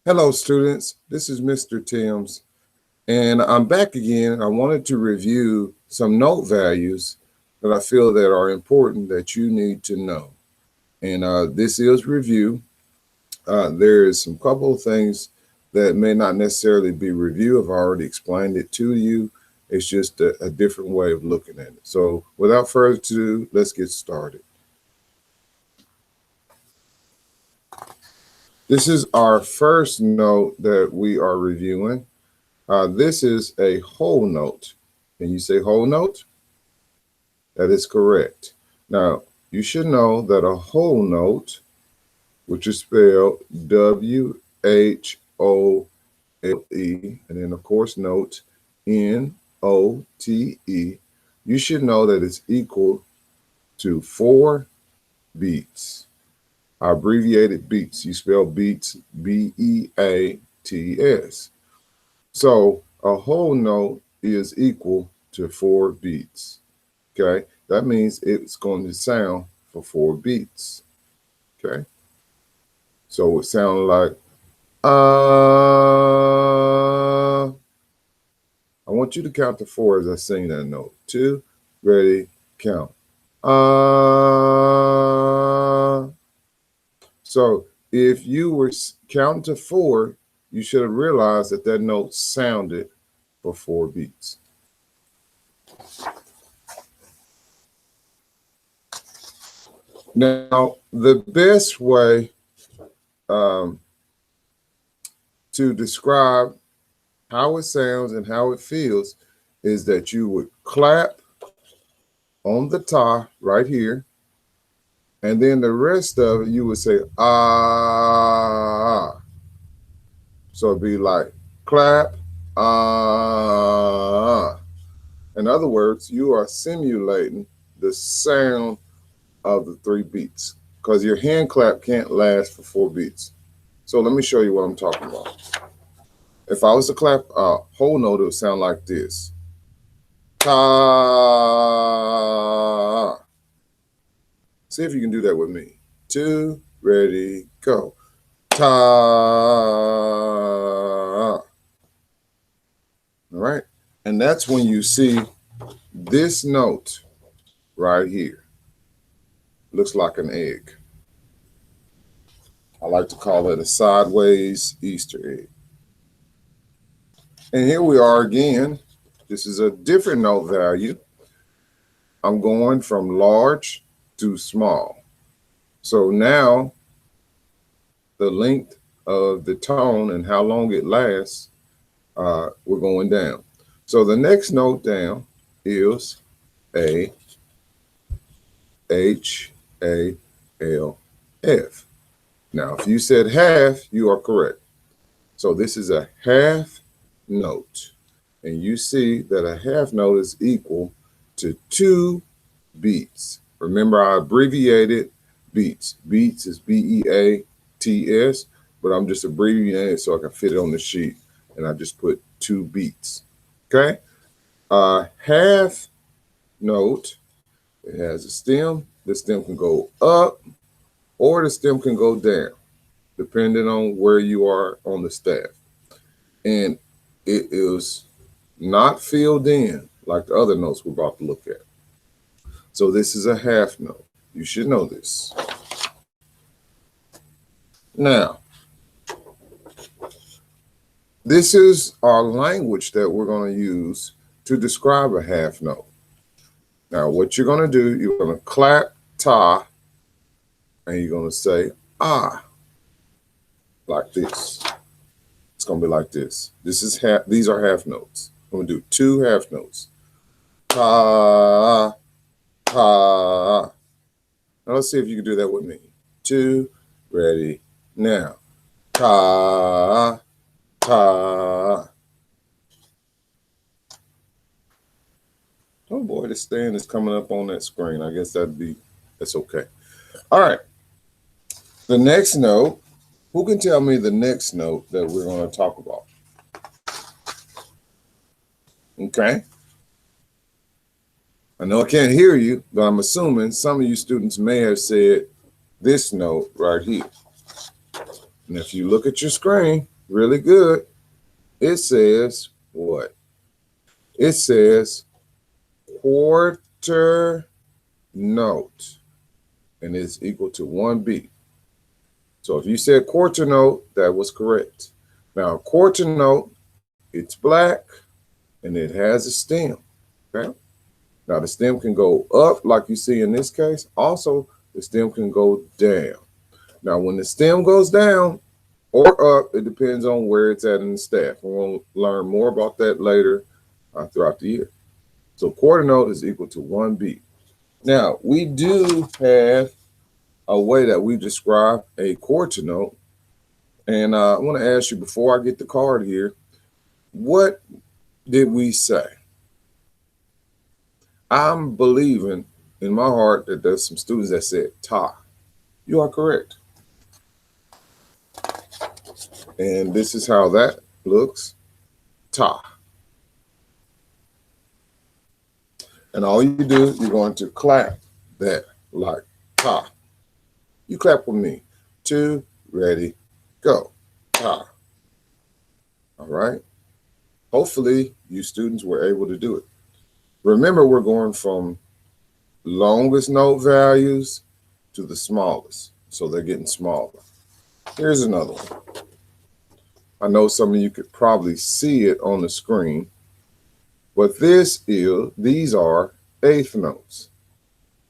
Hello, students. This is Mr. Timms, and I'm back again. I wanted to review some note values that I feel that are important that you need to know. And this is review. There is some couple of things that may not necessarily be review. I've already explained it to you. It's just a different way of looking at it. So without further ado, let's get started. This is our first note that we are reviewing. This is a whole note. Can you say whole note? That is correct. Now, you should know that a whole note, which is spelled W-H-O-L-E, and then of course note N-O-T-E, you should know that it's equal to 4 beats. Abbreviated beats. You spell beats B-E-A-T-S. So a whole note is equal to 4 beats. Okay, that means it's going to sound for 4 beats. Okay, so it sounds like I want you to count to 4 as I sing that note. 2, ready, count. So if you were counting to 4, you should have realized that that note sounded for 4 beats. Now, the best way to describe how it sounds and how it feels is that you would clap on the ta right here, and then the rest of it you would say ah. So it'd be like clap ah. In other words, you are simulating the sound of the 3 beats because your hand clap can't last for 4 beats. So let me show you what I'm talking about. If I was to clap a whole note, it would sound like this. Ta. See if you can do that with me. 2, ready, go. Ta. All right. And that's when you see this note right here. Looks like an egg. I like to call it a sideways Easter egg. And here we are again. This is a different note value. I'm going from large to small. So now the length of the tone and how long it lasts, we're going down. So the next note down is A, H, A, L, F. Now, if you said half, you are correct. So this is a half note. And you see that a half note is equal to 2 beats. Remember, I abbreviated beats. Beats is B-E-A-T-S, but I'm just abbreviating it so I can fit it on the sheet. And I just put 2 beats. Okay? Half note, it has a stem. The stem can go up or the stem can go down, depending on where you are on the staff. And it is not filled in like the other notes we're about to look at. So this is a half note. You should know this. Now, this is our language that we're going to use to describe a half note. Now, what you're going to do, you're going to clap ta, and you're going to say ah, like this. It's going to be like this. This is half. These are half notes. I'm going to do 2 half notes. Ta, ta. Now let's see if you can do that with me. 2, ready, now. Ta, ta. Oh boy, the stand is coming up on that screen. I guess that's okay. All right. The next note, who can tell me the next note that we're going to talk about? Okay. I know I can't hear you, but I'm assuming some of you students may have said this note right here. And if you look at your screen, really good. It says what? It says quarter note, and it's equal to 1 beat. So if you said quarter note, that was correct. Now, quarter note, it's black, and it has a stem, okay? Now, the stem can go up, like you see in this case. Also, the stem can go down. Now, when the stem goes down or up, it depends on where it's at in the staff. We're going to learn more about that later throughout the year. So quarter note is equal to 1 beat. Now, we do have a way that we describe a quarter note. And I want to ask you, before I get the card here, what did we say? I'm believing in my heart that there's some students that said ta. You are correct. And this is how that looks, ta. And all you do, you're going to clap that like ta. You clap with me. 2, ready, go. Ta. All right. Hopefully you students were able to do it. Remember, we're going from longest note values to the smallest. So they're getting smaller. Here's another one. I know some of you could probably see it on the screen, but these are eighth notes.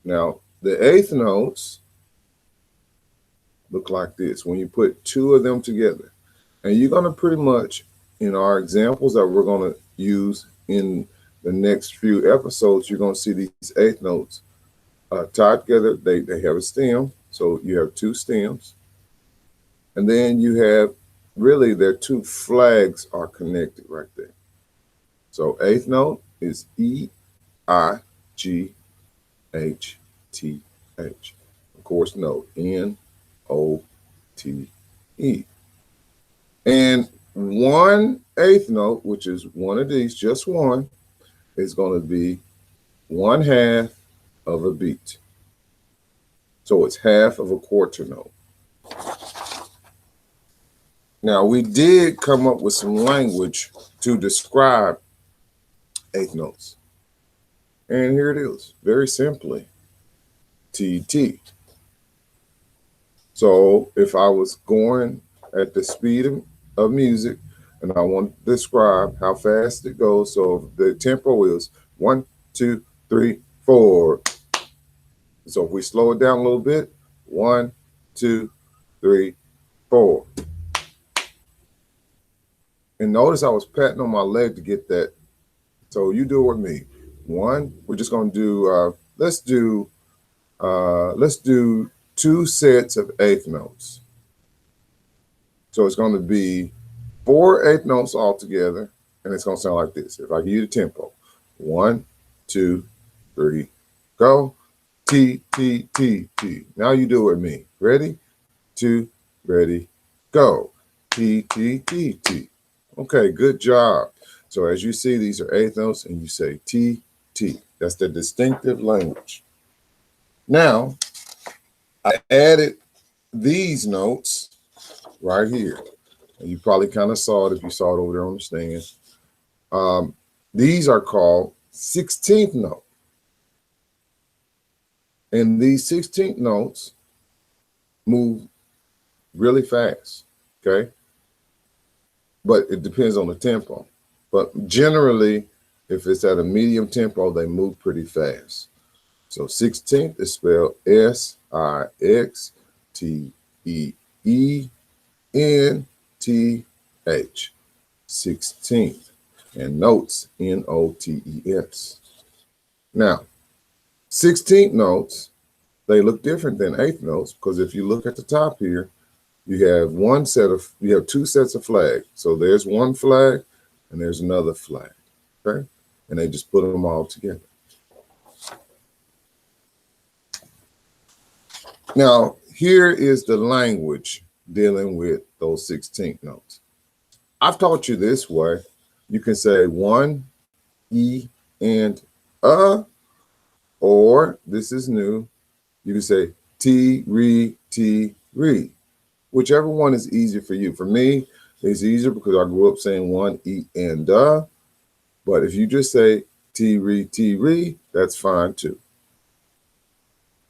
Now, the eighth notes look like this when you put 2 of them together. And you're going to pretty much, in our examples that we're going to use in the next few episodes, you're going to see these eighth notes tied together. They have a stem, so you have 2 stems. And then you have, really, their 2 flags are connected right there. So eighth note is E, I, G, H, T, H. Of course, note N, O, T, E. And 1/8 note, which is one of these, just one, is going to be 1/2 of a beat. So it's half of a quarter note. Now, we did come up with some language to describe eighth notes. And here it is, very simply, TT. So if I was going at the speed of music and I want to describe how fast it goes, so the tempo is 1, 2, 3, 4. So if we slow it down a little bit, 1, 2, 3, 4. And notice I was patting on my leg to get that. So you do it with me. 1, we're just going to do, let's do 2 sets of eighth notes. So it's going to be 4 eighth notes all together, and it's going to sound like this. If I give you the tempo, 1, 2, 3, go. T, T, T, T. Now you do it with me. Ready? 2, ready, go. T, T, T, T. Okay, good job. So as you see, these are eighth notes, and you say T, T. That's the distinctive language. Now, I added these notes right here. And you probably kind of saw it if you saw it over there on the stand. These are called 16th note. And these 16th notes move really fast, okay? But it depends on the tempo. But generally, if it's at a medium tempo, they move pretty fast. So 16th is spelled S-I-X-T-E-E-N-T-H. 16th. And notes, N-O-T-E-S. Now, 16th notes, they look different than eighth notes, because if you look at the top here, you have 2 sets of flags. So there's one flag and there's another flag, okay? And they just put them all together. Now, here is the language dealing with those 16th notes. I've taught you this way. You can say 1, E, and or this is new. You can say T, re, whichever one is easier for you. For me, It's easier because I grew up saying one, E, and the. But if you just say T-re, that's fine too.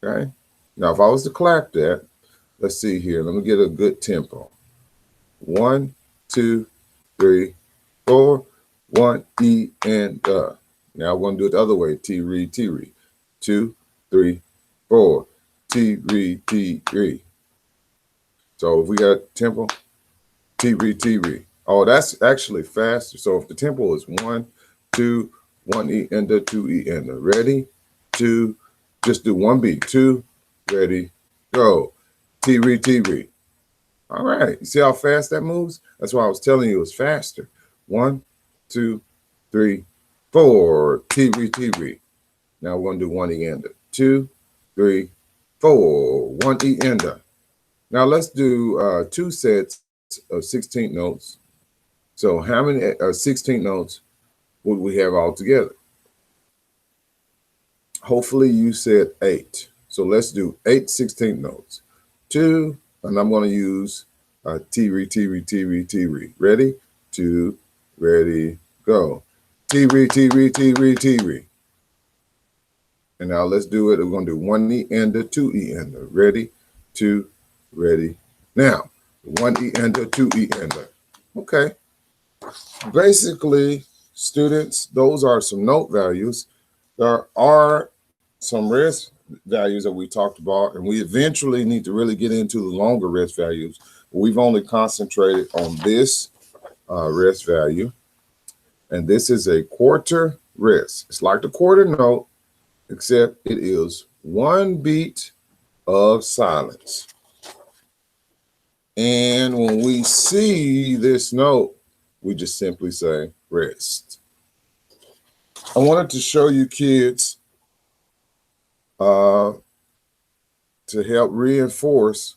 Okay. Now, if I was to clap that, let's see here. Let me get a good tempo. 1, 2, 3, 4. 1, E, and the. Now I'm going to do it the other way. T-re. 2, 3, 4. T-re. So if we got tempo, T-re. Oh, that's actually faster. So if the tempo is 1, 2, 1 E and the 2 E and the. Ready? 2. Just do one beat. 2. Ready? Go. T-re. All right. You see how fast that moves? That's why I was telling you it was faster. 1, 2, 3, 4. T-re. Now we're going to do 1 E and the. 2, 3, 4. 1 E and the. Now let's do 2 sets of 16 notes. So how many 16 notes would we have all together? Hopefully you said 8. So let's do 8 16 notes. 2, and I'm going to use T-re. Ready? 2, ready, go. T-re. And now let's do it. We're going to do 1 E and the 2 E and the. Ready? 2, ready. Now, 1 E and the 2 E and the. Okay. Basically, students, those are some note values. There are some rest values that we talked about, and we eventually need to really get into the longer rest values. We've only concentrated on this rest value, and this is a quarter rest. It's like the quarter note, except it is one beat of silence. And when we see this note, we just simply say rest. I wanted to show you kids to help reinforce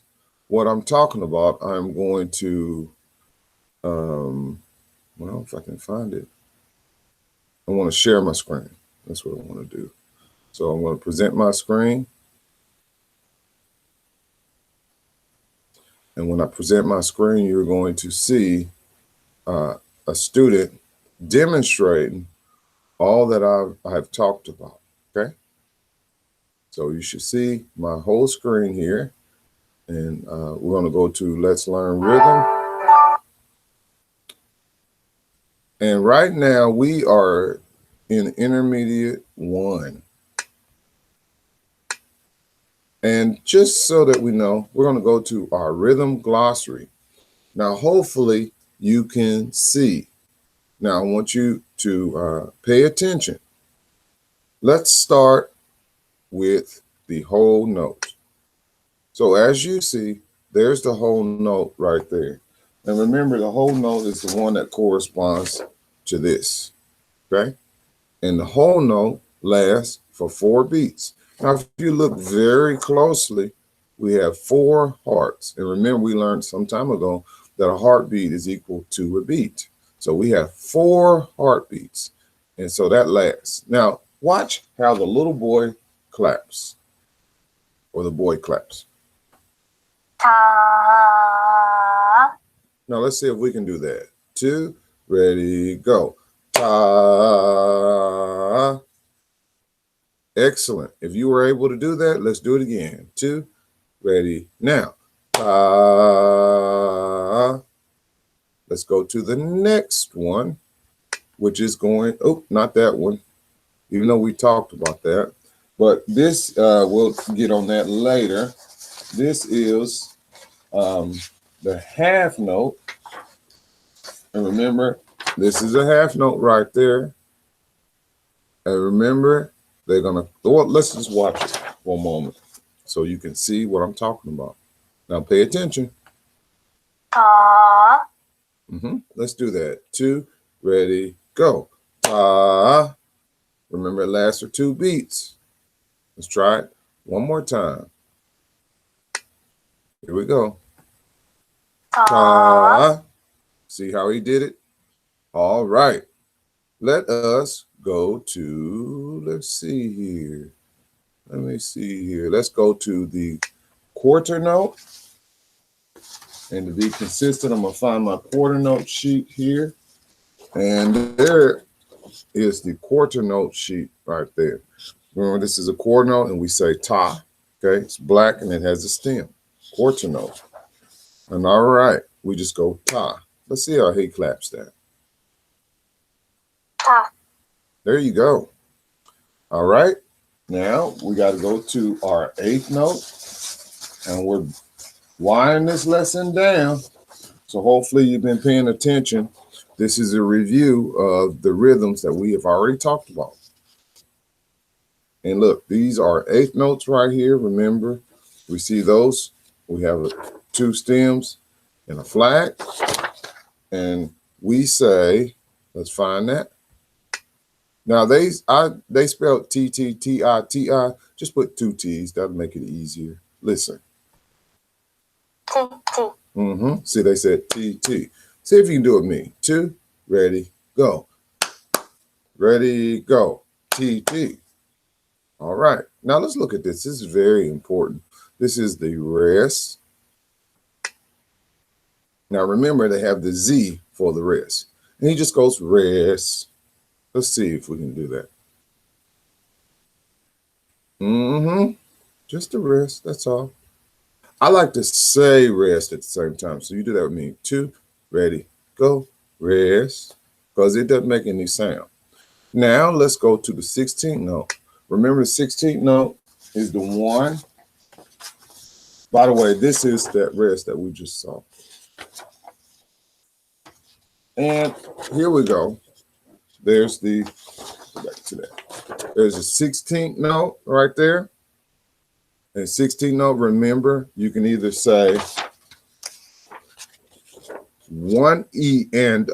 what I'm talking about. I'm going to, well, if I can find it, I want to share my screen. That's what I want to do. So I'm going to present my screen. And when I present my screen, you're going to see a student demonstrating all that I've talked about, okay? So you should see my whole screen here. And we're going to go to Let's Learn Rhythm. And right now we are in intermediate 1. And just so that we know, we're going to go to our rhythm glossary. Now, hopefully you can see. Now, I want you to pay attention. Let's start with the whole note. So as you see, there's the whole note right there. And remember, the whole note is the one that corresponds to this, okay? And the whole note lasts for 4 beats. Now, if you look very closely, we have 4 hearts. And remember, we learned some time ago that a heartbeat is equal to a beat. So we have 4 heartbeats. And so that lasts. Now, watch how the little boy claps, or the boy claps. Now, let's see if we can do that. 2, ready, go. Ta. Excellent. If you were able to do that, let's do it again. 2, ready, now. Ta. Let's go to the next one, which is going, oh, not that one, even though we talked about that. But this, we'll get on that later. This is the half note. And remember, this is a half note right there. And remember, they're going to, well, let's just watch it for a moment so you can see what I'm talking about. Now pay attention. Let's do that. 2, ready, go. Ta. Remember, it lasts for 2 beats. Let's try it one more time. Here we go. Ta. See how he did it? All right. Let us go to, let's see here. Let me see here. Let's go to the quarter note. And to be consistent, I'm going to find my quarter note sheet here. And there is the quarter note sheet right there. Remember, this is a quarter note, and we say ta. Okay, it's black and it has a stem. Quarter note. And all right, we just go ta. Let's see how he claps that. Ta. There you go. All right, now we got to go to our eighth note, and we're winding this lesson down. So hopefully you've been paying attention. This is a review of the rhythms that we have already talked about. And look, these are eighth notes right here. Remember, we see those. We have two stems and a flat. And we say, let's find that. Now they spelled T-T-T-I-T-I. Just put two T's. That'll make it easier. Listen. T-T. See, they said T-T. See if you can do it with me. 2, ready, go. Ready, go. T-T. All right. Now let's look at this. This is very important. This is the rest. Now remember, they have the Z for the rest. And he just goes rest. Let's see if we can do that. Just the rest. That's all. I like to say rest at the same time. So you do that with me. 2, ready, go, rest. Because it doesn't make any sound. Now let's go to the 16th note. Remember, the 16th note is the 1. By the way, this is that rest that we just saw. And here we go. There's the, go back to that. There's a 16th note right there. And 16th note, remember, you can either say 1 E and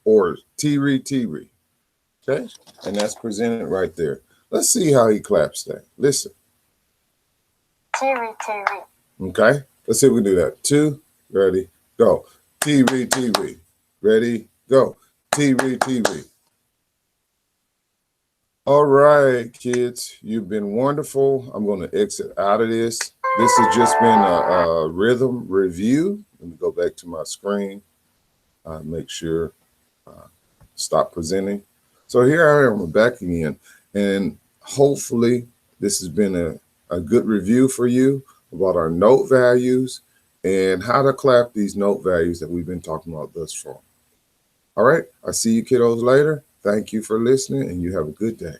or T-re, T-re. Okay? And that's presented right there. Let's see how he claps that. Listen. T-re, T-re. Okay? Let's see if we can do that. 2, ready, go. T-re, T-re. Ready, go. T-re, T-re. All right, kids, you've been wonderful. I'm going to exit out of this. This has just been a rhythm review. Let me go back to my screen. Make sure, stop presenting. So here I am back again. And hopefully this has been a good review for you about our note values and how to clap these note values that we've been talking about thus far. All right, I'll see you kiddos later. Thank you for listening, and you have a good day.